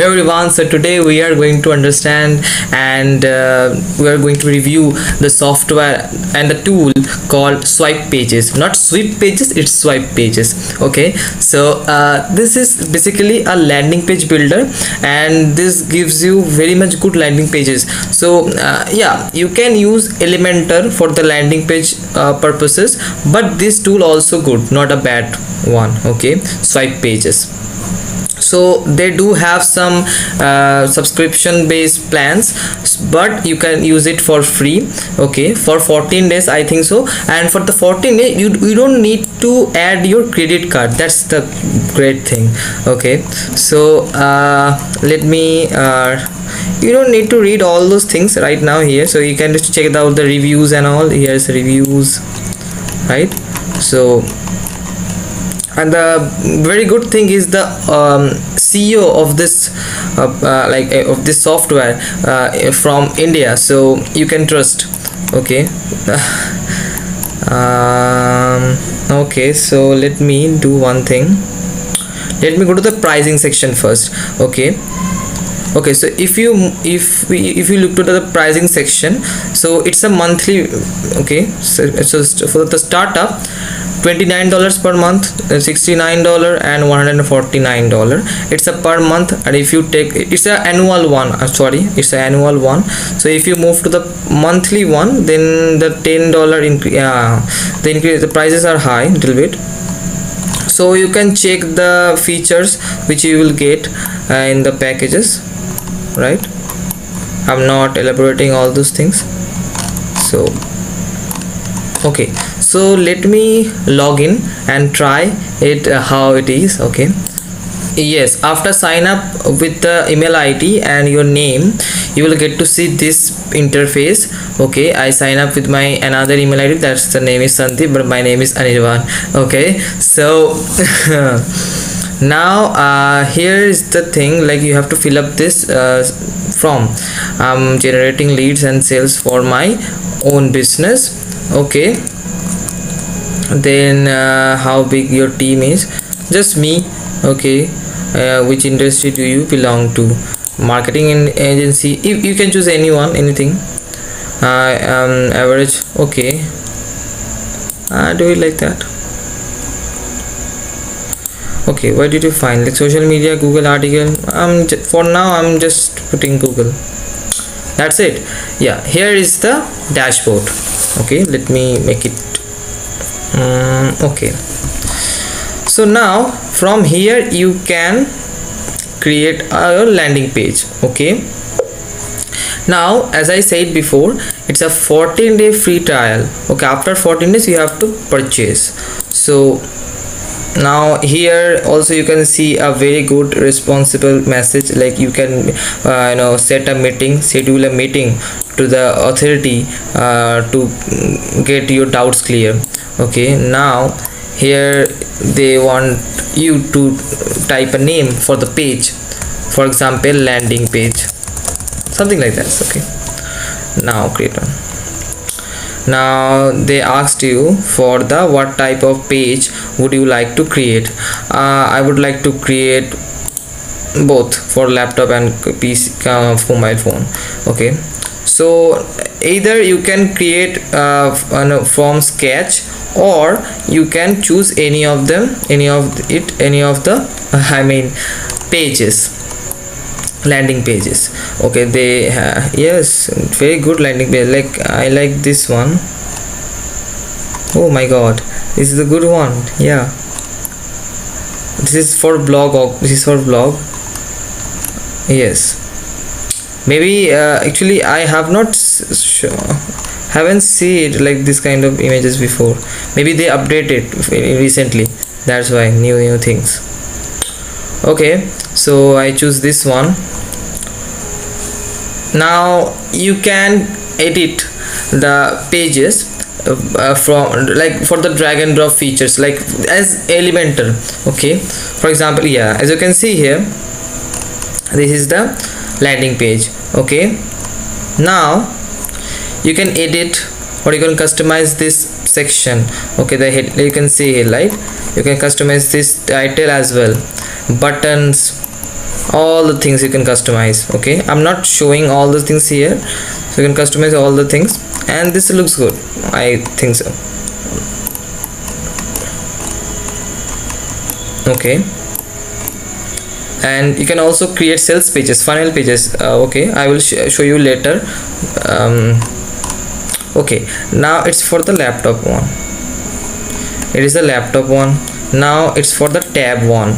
Everyone, so today we are going to understand and we are going to review the software and the tool called Swipe Pages. Not Swipe Pages, it's Swipe Pages. Okay, so this is basically a landing page builder, and this gives you very much good landing pages. So yeah, you can use Elementor for the landing page purposes, but this tool also good, not a bad one. Okay, Swipe Pages. So they do have some subscription based plans, but you can use it for free. Okay, for 14 days I think so, and for the 14 days you don't need to add your credit card. That's the great thing. Okay, so let me you don't need to read all those things right now here, so you can just check out the reviews and all. Here's reviews, right? So, and the very good thing is the CEO of this of this software from India, so you can trust. Okay. Okay, so let me do one thing. Let me go to the pricing section first. Okay, so if you look to the pricing section, so it's a monthly. Okay, so for the startup, $29 per month, $69 and $149. It's a per month, and if you take, it's an annual one. Sorry, it's an annual one. So if you move to the monthly one, then the $10 increase. The increase, the prices are high a little bit. So you can check the features which you will get in the packages, right? I'm not elaborating all those things. So okay, so let me log in and try it how it is. Okay, yes, after sign up with the email ID and your name, you will get to see this interface. Okay, I sign up with my another email ID, that's the name is Sandeep, but my name is Anirvan. Okay, so now here is the thing, like you have to fill up this form. I'm generating leads and sales for my own business. Okay, then how big your team is? Just me. Okay, which industry do you belong to? Marketing agency, if you can choose anyone, anything. Average. Okay, do it like that. Okay, what did you find? Like social media, Google article. For now I'm just putting Google. That's it. Yeah, here is the dashboard. Okay, let me make it. Okay, so now from here you can create a landing page. Okay, now as I said before, it's a 14-day free trial. Okay, after 14 days you have to purchase. So now here also you can see a very good responsible message, like you can set a meeting, schedule a meeting to the authority to get your doubts clear. Okay, now here they want you to type a name for the page, for example landing page, something like that. Okay, now create one. Now they asked you for the what type of page would you like to create. I would like to create both for laptop and PC, mobile phone. Okay, so either you can create from sketch, or you can choose any of them, any of the pages, landing pages. Okay, they yes, very good landing page. Like I like this one. Oh my god, this is a good one. Yeah, this is for blog. This is for blog. Yes, maybe actually I have not haven't seen it like this kind of images before. Maybe they updated recently, that's why new things. Okay, so I choose this one. Now you can edit the pages from, like, for the drag and drop features, like as Elementor. Okay, for example, yeah, as you can see here, this is the landing page. Okay, now you can edit or you can customize this section. Okay, the head, you can see here, right? You can customize this title as well, buttons, all the things you can customize. Okay, I'm not showing all the things here, so you can customize all the things, and this looks good, I think so. Okay, and you can also create sales pages, funnel pages. Okay, I will show you later. Okay, now it's for the laptop one. It is the laptop one. Now it's for the tab one.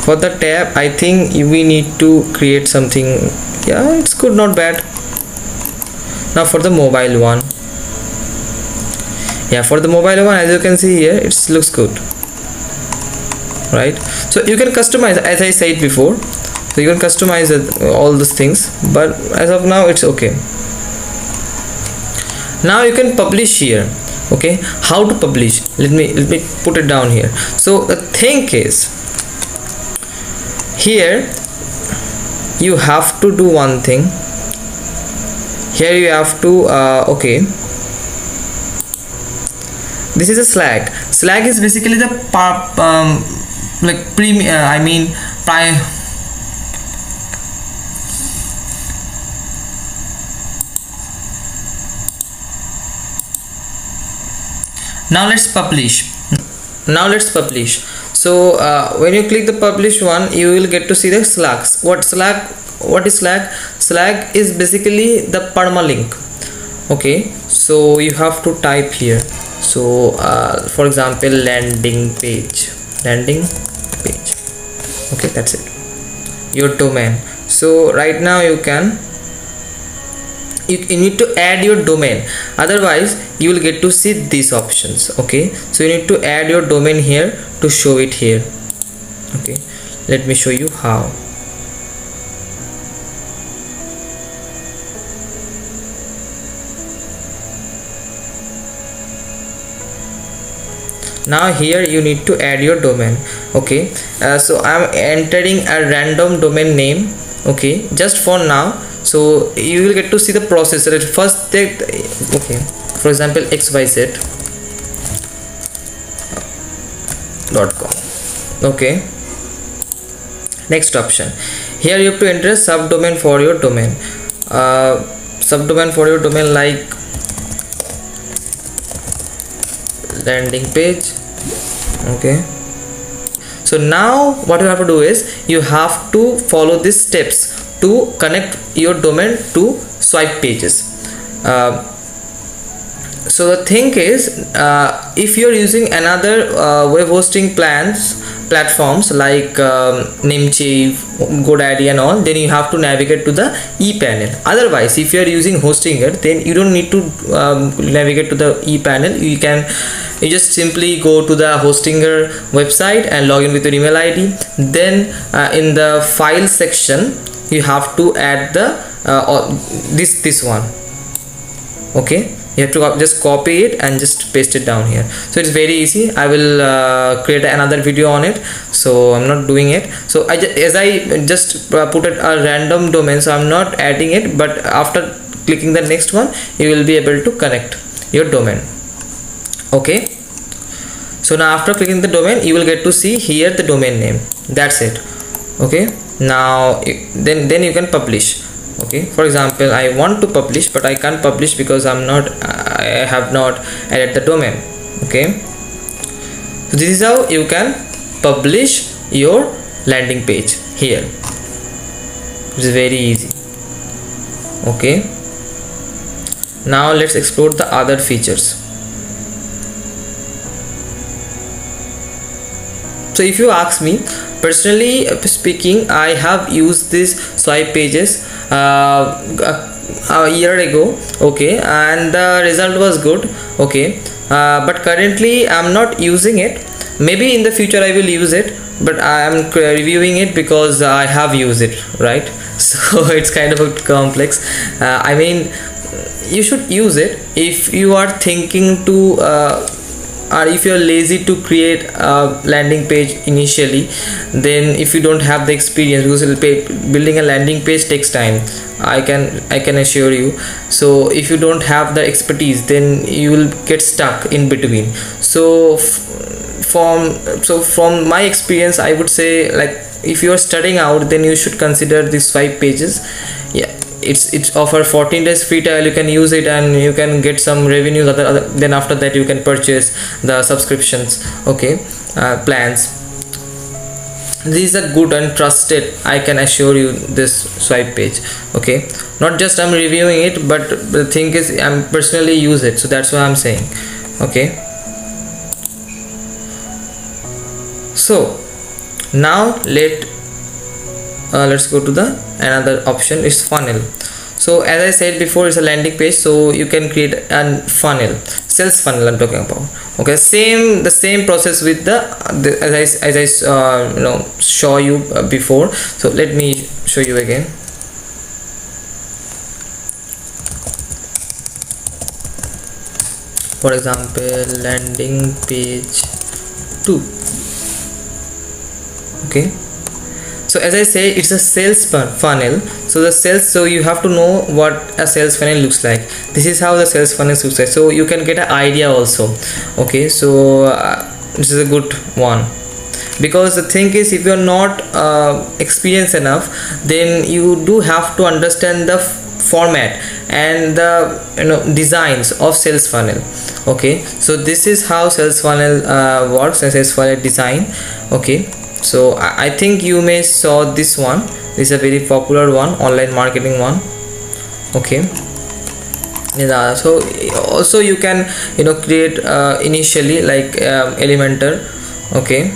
For the tab, I think we need to create something. Yeah, it's good, not bad. Now for the mobile one. Yeah, for the mobile one, as you can see here, it looks good, right? So you can customize, as I said before, so you can customize all these things, but as of now it's okay. Now you can publish here. Okay, how to publish? Let me put it down here. So the thing is, here you have to do one thing. Here you have to okay, this is a Slack. Slack is basically the like premium, I mean prime. Now let's publish. So when you click the publish one, you will get to see the Slack. What is Slack? Slack is basically the permalink. Okay, so you have to type here. So for example, landing page. Okay, that's it, your domain. So right now you need to add your domain, otherwise you will get to see these options. Okay, so you need to add your domain here to show it here. Okay, let me show you how. Now here you need to add your domain. Okay, so I'm entering a random domain name. Okay, just for now. So you will get to see the process. First take, okay, for example, xyz.com. okay, next option, here you have to enter a subdomain for your domain. Subdomain for your domain like landing page. Okay, so now what you have to do is you have to follow these steps to connect your domain to swipe pages. So the thing is, if you're using another web hosting platforms like Namecheap, GoDaddy and all, then you have to navigate to the ePanel. Otherwise, if you're using Hostinger, then you don't need to navigate to the ePanel. You just simply go to the Hostinger website and log in with your email ID. Then in the file section, you have to add the this one. Okay, you have to just copy it and just paste it down here. So it's very easy. I will create another video on it, so I'm not doing it. So as I just put it a random domain, so I'm not adding it, but after clicking the next one, you will be able to connect your domain. Okay, so now after clicking the domain, you will get to see here the domain name. That's it. Okay, now then you can publish. Okay, for example, I want to publish, but I can't publish because I have not added the domain. Okay, so this is how you can publish your landing page here. It's very easy. Okay, now let's explore the other features. So if you ask me, personally speaking, I have used this swipe pages a year ago. Okay, and the result was good. Okay, but currently I'm not using it. Maybe in the future I will use it, but I am reviewing it because I have used it, right? So it's kind of a complex. I mean, you should use it if you are thinking to or if you're lazy to create a landing page initially. Then if you don't have the experience, because building a landing page takes time, I can assure you. So if you don't have the expertise, then you will get stuck in between. So from my experience, I would say, like, if you are studying out, then you should consider these Swipe Pages. Yeah, it's offer 14 days free trial. You can use it and you can get some revenues. Then after that you can purchase the subscriptions, okay, plans. These are good and trusted, I can assure you, this Swipe Page. Okay, not just I'm reviewing it, but the thing is I'm personally use it, so that's what I'm saying. Okay, so now let's go to the another option is funnel. So as I said before, it's a landing page, so you can create a funnel, sales funnel I'm talking about. Okay, the same process with the as I show you before. So let me show you again. For example, landing page 2. Okay, so as I say, it's a sales funnel. So you have to know what a sales funnel looks like. This is how the sales funnel looks like, so you can get an idea also. Okay, so this is a good one, because the thing is, if you're not experienced enough, then you do have to understand the format and the designs of sales funnel. Okay, so this is how sales funnel works, as sales funnel design. Okay, so I think you may saw this one. This is a very popular one, online marketing one. Okay, yeah, so also you can create initially like Elementor. Okay,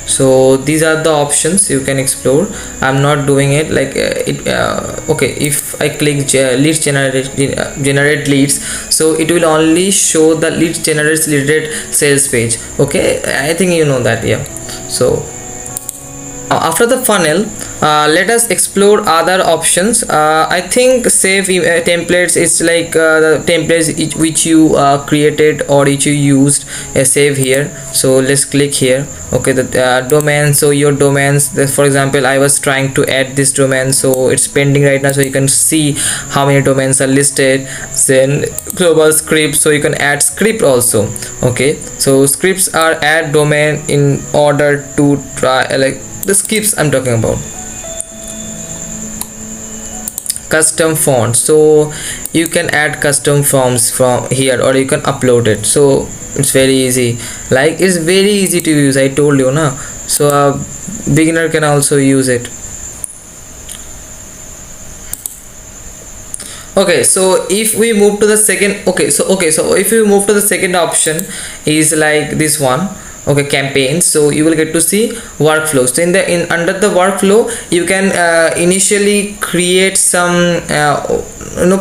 so these are the options you can explore. I'm not doing it like okay, if I click generate leads, so it will only show the lead generates related sales page. Okay, I think you know that. Yeah, so after the funnel, let us explore other options. I think save templates is like the templates which you created or which you used, save here. So let's click here. Okay, the domain. So your domains, for example, I was trying to add this domain, so it's pending right now. So you can see how many domains are listed. Then global script, so you can add script also. Okay, so scripts are add domain in order to try, like the scripts I'm talking about. Custom fonts, so you can add custom forms from here, or you can upload it. So it's very easy, like it's very easy to use, I told you na. So a beginner can also use it. Okay, so if we move to the second, so if you move to the second option is like this one. Okay, campaigns. So you will get to see workflows. So under the workflow, you can initially create some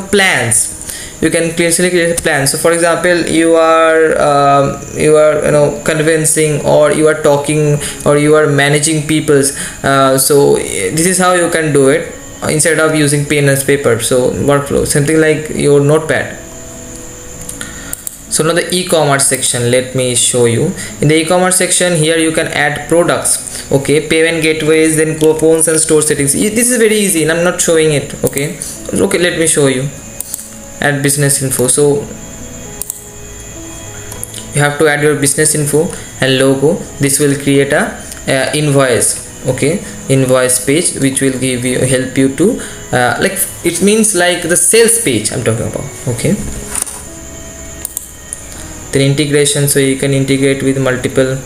plans. You can initially create plans. So for example, you are convincing, or you are talking, or you are managing people's. So this is how you can do it instead of using pen and paper. So workflow, something like your notepad. So now the e-commerce section, let me show you. In the e-commerce section, here you can add products. Okay, payment gateways, then coupons and store settings. This is very easy, and I'm not showing it. Okay, let me show you. Add business info. So you have to add your business info and logo. This will create a invoice. Okay, invoice page, which will help you to like, it means like the sales page I'm talking about. Okay, then integration, so you can integrate with multiple.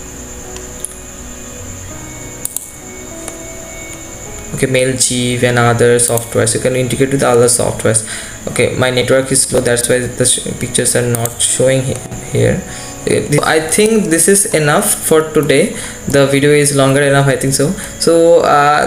Okay, Mailchimp and other softwares. You can integrate with other softwares. Okay, my network is slow, that's why the pictures are not showing here. I think this is enough for today. The video is longer enough, I think so. So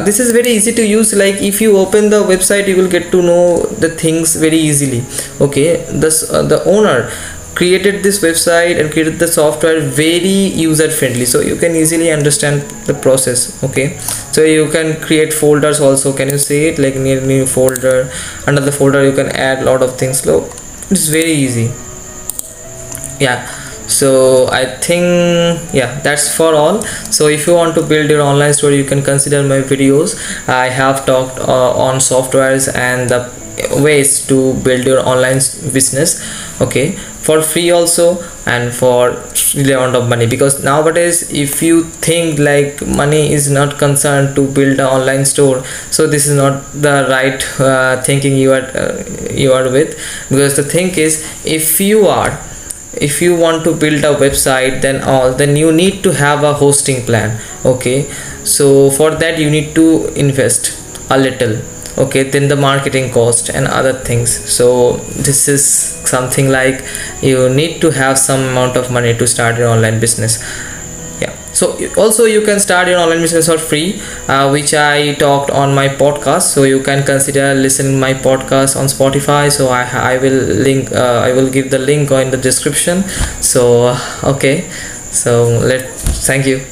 this is very easy to use. Like if you open the website, you will get to know the things very easily. Okay, the owner created this website and created the software very user friendly, so you can easily understand the process. Okay, so you can create folders also. Can you see it, like new folder, under the folder you can add a lot of things. So it's very easy. Yeah, so I think, yeah, that's for all. So if you want to build your online store, you can consider my videos. I have talked on softwares and the ways to build your online business. Okay, for free also, and for really amount of money. Because nowadays if you think like money is not concerned to build an online store, so this is not the right thinking you are with. Because the thing is, if you want to build a website, then you need to have a hosting plan. Okay, so for that you need to invest a little. Okay, then the marketing cost and other things. So this is something like you need to have some amount of money to start your online business. Yeah, so also you can start your online business for free, which I talked on my podcast. So you can consider listening my podcast on Spotify. So I will give the link in the description. So okay, so thank you.